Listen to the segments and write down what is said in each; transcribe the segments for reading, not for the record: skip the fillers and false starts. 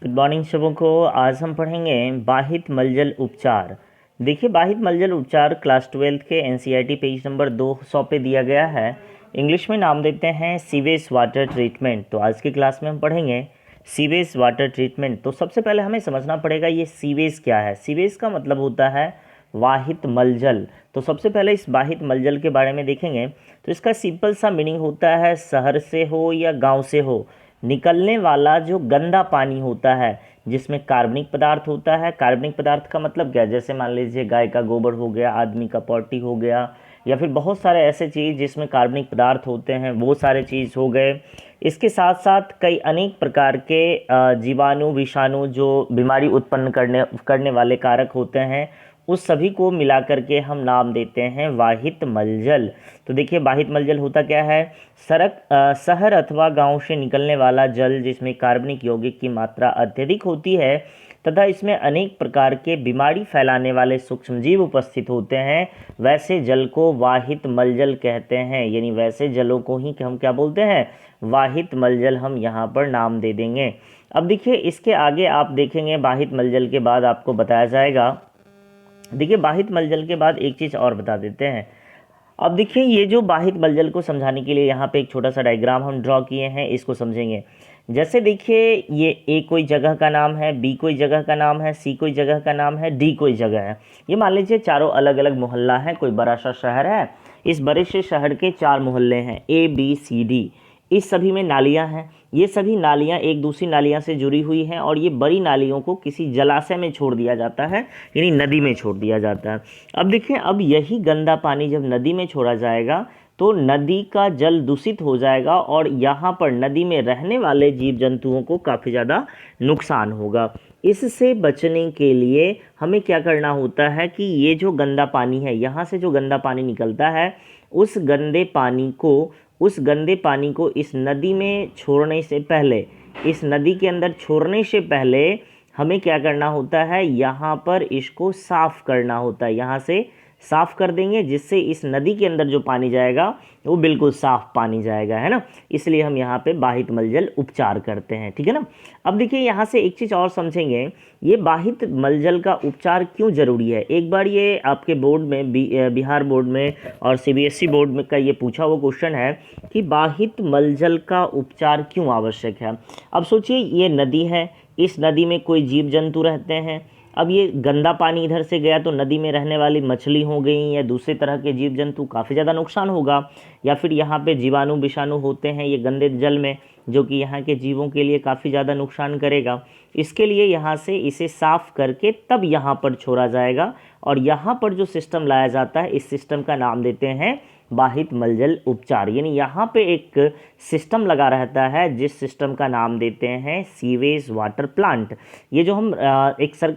Good morning सबों को। आज हम पढ़ेंगे बाहित मलजल उपचार। देखिए, बाहित मलजल उपचार क्लास 12 के एनसीईआरटी पेज नंबर 200 पे दिया गया है। इंग्लिश में नाम देते हैं सीवेज वाटर ट्रीटमेंट। तो आज की क्लास में हम पढ़ेंगे सीवेज वाटर ट्रीटमेंट। तो सबसे पहले हमें समझना पड़ेगा ये सीवेज क्या है। सीवेज का मतलब होता है वाहित मलजल। तो सबसे पहले इस वाहित मलजल के बारे में देखेंगे। तो इसका सिंपल सा मीनिंग होता है शहर से हो या गांव से हो निकलने वाला जो गंदा पानी होता है जिसमें कार्बनिक पदार्थ होता है। कार्बनिक पदार्थ का मतलब क्या है, जैसे मान लीजिए गाय का गोबर हो गया, आदमी का पॉटी हो गया, या फिर बहुत सारे ऐसे चीज़ जिसमें कार्बनिक पदार्थ होते हैं, वो सारे चीज़ हो गए। इसके साथ साथ कई अनेक प्रकार के जीवाणु विषाणु जो बीमारी उत्पन्न करने वाले कारक होते हैं, उस सभी को मिला करके हम नाम देते हैं वाहित मलजल। तो देखिए, वाहित मलजल होता क्या है, शहर अथवा गांव से निकलने वाला जल जिसमें कार्बनिक यौगिक की मात्रा अत्यधिक होती है तथा इसमें अनेक प्रकार के बीमारी फैलाने वाले सूक्ष्मजीव उपस्थित होते हैं, वैसे जल को वाहित मलजल कहते हैं। यानी वैसे जलों को ही हम क्या बोलते हैं, वाहित मलजल हम यहाँ पर नाम दे देंगे। अब देखिए, इसके आगे आप देखेंगे वाहित मलजल के बाद आपको बताया जाएगा। देखिए, बाहित मलजल के बाद एक चीज़ और बता देते हैं। अब देखिए, ये जो बाहित मलजल को समझाने के लिए यहाँ पे एक छोटा सा डायग्राम हम ड्रॉ किए हैं, इसको समझेंगे। जैसे देखिए, ये ए कोई जगह का नाम है, बी कोई जगह का नाम है, सी कोई जगह का नाम है, डी कोई जगह है। ये मान लीजिए चारों अलग अलग मोहल्ला है, कोई बड़ा सा शहर है। इस बड़े से शहर के 4 मोहल्ले हैं, ए बी सी डी। इस सभी में नालियाँ हैं। ये सभी नालियाँ एक दूसरी नालियाँ से जुड़ी हुई हैं और ये बड़ी नालियों को किसी जलाशय में छोड़ दिया जाता है, यानी नदी में छोड़ दिया जाता है। अब देखिए, अब यही गंदा पानी जब नदी में छोड़ा जाएगा तो नदी का जल दूषित हो जाएगा और यहाँ पर नदी में रहने वाले जीव जंतुओं को काफ़ी ज़्यादा नुकसान होगा। इससे बचने के लिए हमें क्या करना होता है कि ये जो गंदा पानी है, यहाँ से जो गंदा पानी निकलता है, उस गंदे पानी को इस नदी में छोड़ने से पहले, इस नदी के अंदर छोड़ने से पहले हमें क्या करना होता है, यहाँ पर इसको साफ़ करना होता है। यहाँ से साफ़ कर देंगे जिससे इस नदी के अंदर जो पानी जाएगा वो बिल्कुल साफ़ पानी जाएगा, है ना। इसलिए हम यहाँ पे बाहित मलजल उपचार करते हैं, ठीक है ना। अब देखिए, यहाँ से एक चीज़ और समझेंगे, ये बाहित मलजल का उपचार क्यों ज़रूरी है। एक बार ये आपके बोर्ड में बिहार बोर्ड में और सीबीएसई बोर्ड में का ये पूछा हुआ क्वेश्चन है कि बाहित मलजल का उपचार क्यों आवश्यक है। अब सोचिए, ये नदी है, इस नदी में कोई जीव जंतु रहते हैं। अब ये गंदा पानी इधर से गया तो नदी में रहने वाली मछली हो गई या दूसरे तरह के जीव जंतु, काफ़ी ज़्यादा नुकसान होगा। या फिर यहाँ पे जीवाणु विषाणु होते हैं ये गंदे जल में, जो कि यहाँ के जीवों के लिए काफ़ी ज़्यादा नुकसान करेगा। इसके लिए यहाँ से इसे साफ़ करके तब यहाँ पर छोड़ा जाएगा और यहाँ पर जो सिस्टम लाया जाता है, इस सिस्टम का नाम देते हैं बाहित मलजल उपचार। यानी यहाँ पे एक सिस्टम लगा रहता है जिस सिस्टम का नाम देते हैं सीवेज वाटर प्लांट। ये जो हम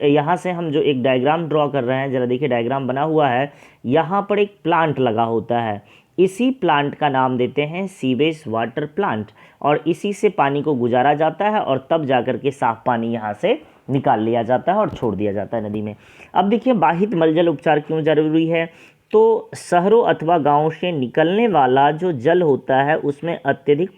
यहाँ से हम जो एक डायग्राम ड्रॉ कर रहे हैं, ज़रा देखिए डायग्राम बना हुआ है, यहाँ पर एक प्लांट लगा होता है। इसी प्लांट का नाम देते हैं सीवेज वाटर प्लांट और इसी से पानी को गुजारा जाता है और तब जाकर के साफ पानी यहाँ से निकाल लिया जाता है और छोड़ दिया जाता है नदी में। अब देखिए, बाहित मलजल उपचार क्यों ज़रूरी है। तो शहरों अथवा गांवों से निकलने वाला जो जल होता है उसमें अत्यधिक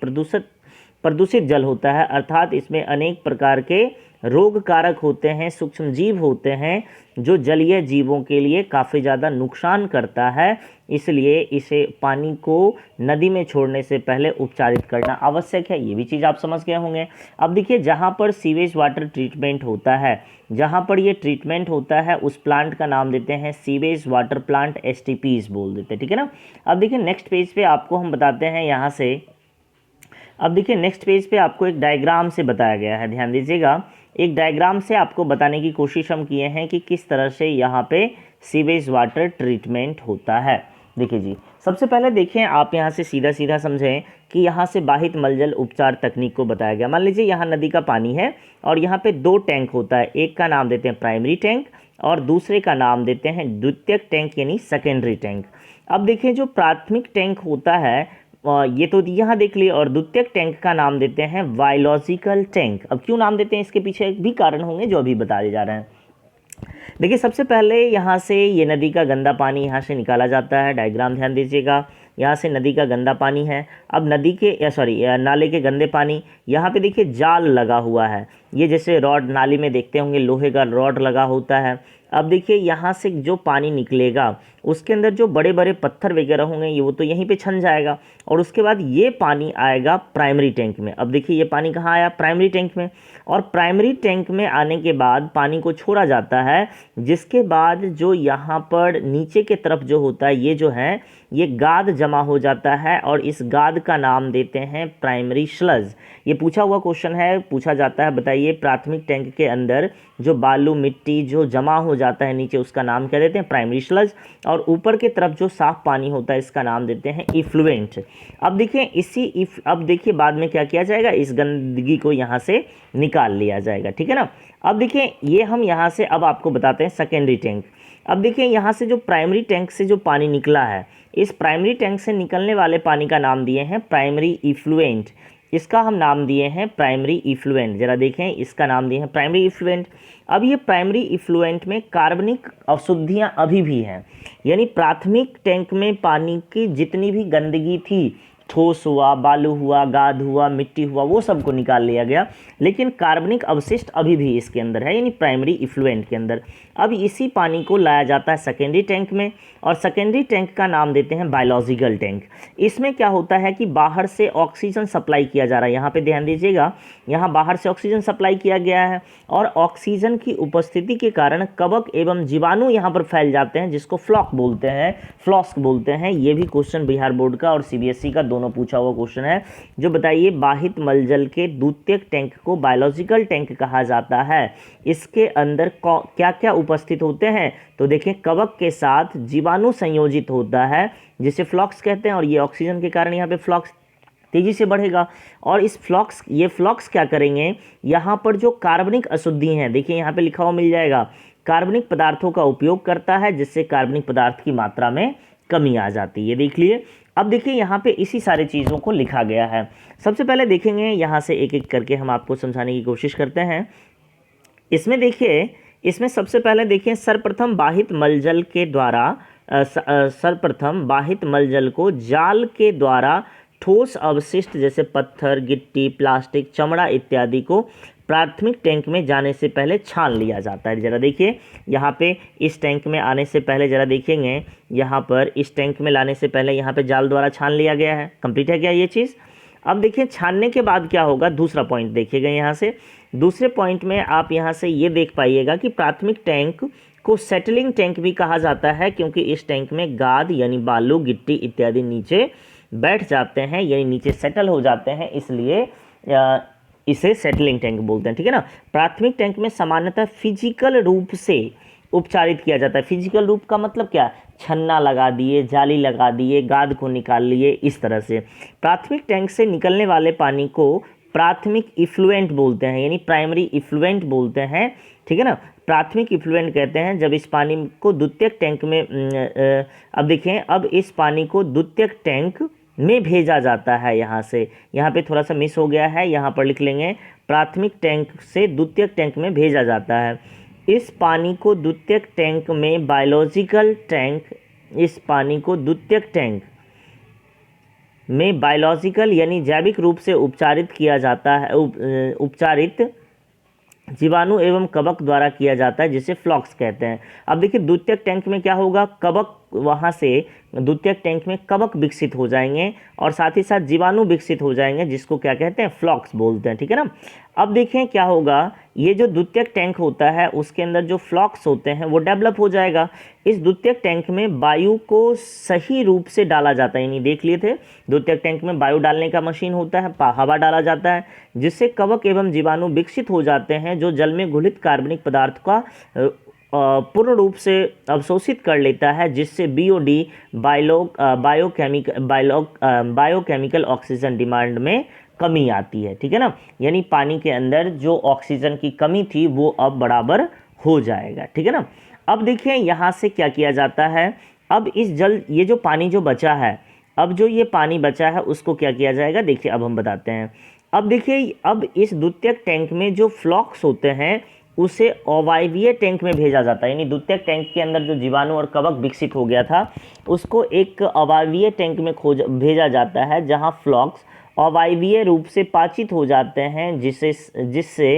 प्रदूषित जल होता है, अर्थात इसमें अनेक प्रकार के रोग कारक होते हैं, सूक्ष्म जीव होते हैं, जो जलीय जीवों के लिए काफ़ी ज़्यादा नुकसान करता है। इसलिए इसे पानी को नदी में छोड़ने से पहले उपचारित करना आवश्यक है। ये भी चीज़ आप समझ गए होंगे। अब देखिए, जहाँ पर सीवेज वाटर ट्रीटमेंट होता है, जहाँ पर ये ट्रीटमेंट होता है, उस प्लांट का नाम देते हैं सीवेज वाटर प्लांट, STPs बोल देते हैं, ठीक है ना। अब देखिए, नेक्स्ट पेज पे आपको हम बताते हैं यहाँ से। अब देखिए, नेक्स्ट पेज पे आपको एक डायग्राम से बताया गया है, ध्यान दीजिएगा। एक डायग्राम से आपको बताने की कोशिश हम किए हैं कि किस तरह से यहाँ पे सीवेज वाटर ट्रीटमेंट होता है। देखिए जी, सबसे पहले देखें, आप यहाँ से सीधा सीधा समझें कि यहाँ से बाहित मलजल उपचार तकनीक को बताया गया। मान लीजिए यहाँ नदी का पानी है और यहाँ पे 2 टैंक होता है, एक का नाम देते हैं प्राइमरी टैंक और दूसरे का नाम देते हैं द्वितीयक टैंक यानी सेकेंडरी टैंक। अब देखिए, जो प्राथमिक टैंक होता है ये तो यहाँ देख लिए, और द्वितीयक टैंक का नाम देते हैं बायोलॉजिकल टैंक। अब क्यों नाम देते हैं, इसके पीछे भी कारण होंगे जो अभी बताए जा रहे हैं। देखिए, सबसे पहले यहाँ से ये नदी का गंदा पानी यहाँ से निकाला जाता है, डायग्राम ध्यान दीजिएगा। यहाँ से नदी का गंदा पानी है। अब नदी के नाले के गंदे पानी, यहाँ पे देखिए जाल लगा हुआ है, ये जैसे रॉड नाली में देखते होंगे लोहे का रॉड लगा होता है। अब देखिए यहाँ से जो पानी निकलेगा उसके अंदर जो बड़े बड़े पत्थर वगैरह होंगे ये वो तो यहीं पे छन जाएगा, और उसके बाद ये पानी आएगा प्राइमरी टैंक में। अब देखिए ये पानी कहाँ आया, प्राइमरी टैंक में, और प्राइमरी टैंक में आने के बाद पानी को छोड़ा जाता है, जिसके बाद जो यहाँ पर नीचे के तरफ जो होता है ये जो है ये गाद जमा हो जाता है, और इस गाद का नाम देते हैं प्राइमरी स्लज। ये पूछा हुआ क्वेश्चन है, पूछा जाता है, बताइए प्राथमिक टैंक के अंदर जो बालू मिट्टी जो जमा हो जाता है नीचे उसका नाम क्या देते हैं, प्राइमरी स्लज, और ऊपर की तरफ जो साफ पानी होता है इसका नाम देते हैं इफ्लुएंट। अब देखिए अब देखिए बाद में क्या किया जाएगा, इस गंदगी को यहाँ से निकाल लिया जाएगा, ठीक है ना। अब देखिए ये हम यहाँ से अब आपको बताते हैं सेकेंडरी टैंक। अब देखिए यहाँ से जो प्राइमरी टैंक से जो पानी निकला है, इस प्राइमरी टैंक से निकलने वाले पानी का नाम दिए हैं प्राइमरी इफ्लुएंट, इसका हम नाम दिए हैं प्राइमरी इफ्लुएंट। जरा देखें, इसका नाम दिए हैं प्राइमरी इफ्लुएंट। अब ये प्राइमरी इफ्लुएंट में कार्बनिक अशुद्धियाँ अभी भी हैं, यानी प्राथमिक टैंक में पानी की जितनी भी गंदगी थी, ठोस हुआ, बालू हुआ, गाद हुआ, मिट्टी हुआ, वो सब को निकाल लिया गया, लेकिन कार्बनिक अवशिष्ट अभी भी इसके अंदर है, यानी प्राइमरी इफ्लुएंट के अंदर। अब इसी पानी को लाया जाता है सेकेंडरी टैंक में, और सेकेंडरी टैंक का नाम देते हैं बायोलॉजिकल टैंक। इसमें क्या होता है कि बाहर से ऑक्सीजन सप्लाई किया जा रहा है, यहाँ पे ध्यान दीजिएगा, यहाँ बाहर से ऑक्सीजन सप्लाई किया गया है, और ऑक्सीजन की उपस्थिति के कारण कवक एवं जीवाणु यहाँ पर फैल जाते हैं, जिसको फ्लॉस्क बोलते हैं। ये भी क्वेश्चन बिहार बोर्ड का और सीबीएसई का दोनों पूछा हुआ क्वेश्चन है। जो बताइए बाहित मलजल के द्वितीयक टैंक को बायोलॉजिकल टैंक कहा जाता है, इसके अंदर क्या क्या उपस्थित होते हैं, तो देखें कवक के साथ जीवाणु संयोजित होता है जिसे फ्लॉक्स कहते हैं, और ये ऑक्सीजन के कारण यहाँ पे फ्लॉक्स तेजी से बढ़ेगा, और इस फ्लॉक्स क्या करेंगे, यहाँ पर जो कार्बनिक अशुद्धि हैं, देखिए यहाँ पे लिखा हुआ मिल जाएगा, कार्बनिक पदार्थों का उपयोग करता है, जिससे कार्बनिक पदार्थ की मात्रा में कमी आ जाती है, ये देख लिए। अब देखिए यहाँ पे इसी सारे चीज़ों को लिखा गया है। सबसे पहले देखेंगे यहाँ से एक एक करके हम आपको समझाने की कोशिश करते हैं। इसमें देखिए, इसमें सबसे पहले देखिए सर्वप्रथम बाहित मलजल को जाल के द्वारा ठोस अवशिष्ट जैसे पत्थर, गिट्टी, प्लास्टिक, चमड़ा इत्यादि को प्राथमिक टैंक में जाने से पहले छान लिया जाता है। जरा देखिए यहाँ पे इस टैंक में आने से पहले, जरा देखेंगे यहाँ पर इस टैंक में लाने से पहले यहाँ पे जाल द्वारा छान लिया गया है। कंप्लीट है क्या ये चीज़? अब देखिए छानने के बाद क्या होगा, दूसरा पॉइंट देखिएगा यहाँ से। दूसरे पॉइंट में आप यहाँ से ये देख पाइएगा कि प्राथमिक टैंक को सेटलिंग टैंक भी कहा जाता है, क्योंकि इस टैंक में गाद यानी बालू, गिट्टी इत्यादि नीचे बैठ जाते हैं, यानी नीचे सेटल हो जाते हैं, इसलिए इसे सेटलिंग टैंक बोलते हैं, ठीक है ना। प्राथमिक टैंक में सामान्यतः फिजिकल रूप से उपचारित किया जाता है। फिजिकल रूप का मतलब क्या, छन्ना लगा दिए, जाली लगा दिए, गाद को निकाल लिए, इस तरह से। प्राथमिक टैंक से निकलने वाले पानी को प्राथमिक इफ्लुएंट बोलते हैं, यानी प्राइमरी इफ्लुएंट बोलते हैं, ठीक है ना। प्राथमिक इफ्लुएंट कहते हैं जब इस पानी को द्वितीयक टैंक में अब देखें, अब इस पानी को द्वितीयक टैंक में भेजा जाता है। यहाँ पे थोड़ा सा मिस हो गया है, यहाँ पर लिख लेंगे प्राथमिक टैंक से द्वितीयक टैंक में भेजा जाता है। इस पानी को द्वितीयक टैंक में बायोलॉजिकल यानी जैविक रूप से उपचारित किया जाता है, उपचारित जीवाणु एवं कवक द्वारा किया जाता है, जिसे फ्लॉक्स कहते हैं। अब देखिए द्वितीयक टैंक में क्या होगा, कवक, वहाँ से द्वितीयक टैंक में कवक विकसित हो जाएंगे और साथ ही साथ जीवाणु विकसित हो जाएंगे, जिसको क्या कहते हैं, फ्लॉक्स बोलते हैं, ठीक है ना। अब देखें क्या होगा, ये जो द्वितीयक टैंक होता है उसके अंदर जो फ्लॉक्स होते हैं वो डेवलप हो जाएगा। इस द्वितीयक टैंक में वायु को सही रूप से डाला जाता है, यानी देख लिए थे द्वितीयक टैंक में वायु डालने का मशीन होता है, हवा डाला जाता है, जिससे कवक एवं जीवाणु विकसित हो जाते हैं, जो जल में घुलित कार्बनिक पदार्थ का पूर्ण रूप से अवशोषित कर लेता है, जिससे बीओडी बायोकेमिकल ऑक्सीजन डिमांड में कमी आती है, ठीक है ना। यानी पानी के अंदर जो ऑक्सीजन की कमी थी वो अब बराबर हो जाएगा, ठीक है ना। अब देखिए यहाँ से क्या किया जाता है, अब ये जो पानी जो बचा है, अब जो ये पानी बचा है उसको क्या किया जाएगा, देखिए अब हम बताते हैं। अब देखिए, अब इस द्वितीयक टैंक में जो फ्लॉक्स होते हैं उसे अवायवीय टैंक में भेजा जाता है, यानी द्वितीयक टैंक के अंदर जो जीवाणु और कवक विकसित हो गया था उसको एक अवायवीय टैंक में भेजा जाता है, जहां फ्लॉक्स अवायवीय रूप से पाचित हो जाते हैं, जिससे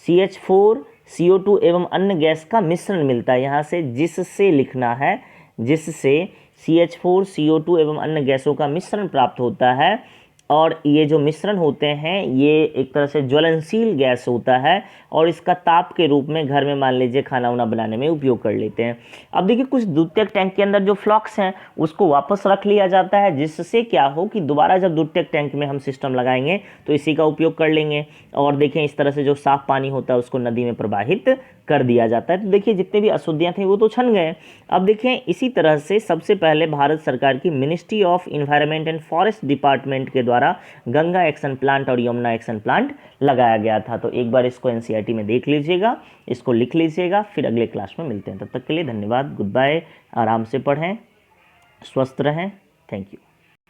CH4 CO2 एवं अन्य गैस का मिश्रण मिलता है। यहाँ से जिससे लिखना है, जिससे CH4 CO2 एवं अन्य गैसों का मिश्रण प्राप्त होता है, और ये जो मिश्रण होते हैं ये एक तरह से ज्वलनशील गैस होता है और इसका ताप के रूप में घर में मान लीजिए खाना वाना बनाने में उपयोग कर लेते हैं। अब देखिए कुछ द्वितीयक टैंक के अंदर जो फ्लॉक्स हैं उसको वापस रख लिया जाता है, जिससे क्या हो कि दोबारा जब द्वितीयक टैंक में हम सिस्टम लगाएंगे तो इसी का उपयोग कर लेंगे। और देखें इस तरह से जो साफ पानी होता है उसको नदी में प्रवाहित कर दिया जाता है। तो देखिए जितने भी अशुद्धियाँ थी वो तो छन गए। अब देखें इसी तरह से सबसे पहले भारत सरकार की ministry of environment and forest department के द्वारा गंगा एक्शन प्लांट और यमुना एक्शन प्लांट लगाया गया था। तो एक बार इसको NCERT में देख लीजिएगा, इसको लिख लीजिएगा, फिर अगले क्लास में मिलते हैं। तब तक के लिए धन्यवाद, गुड बाय, आराम से पढ़ें, स्वस्थ रहें, थैंक यू।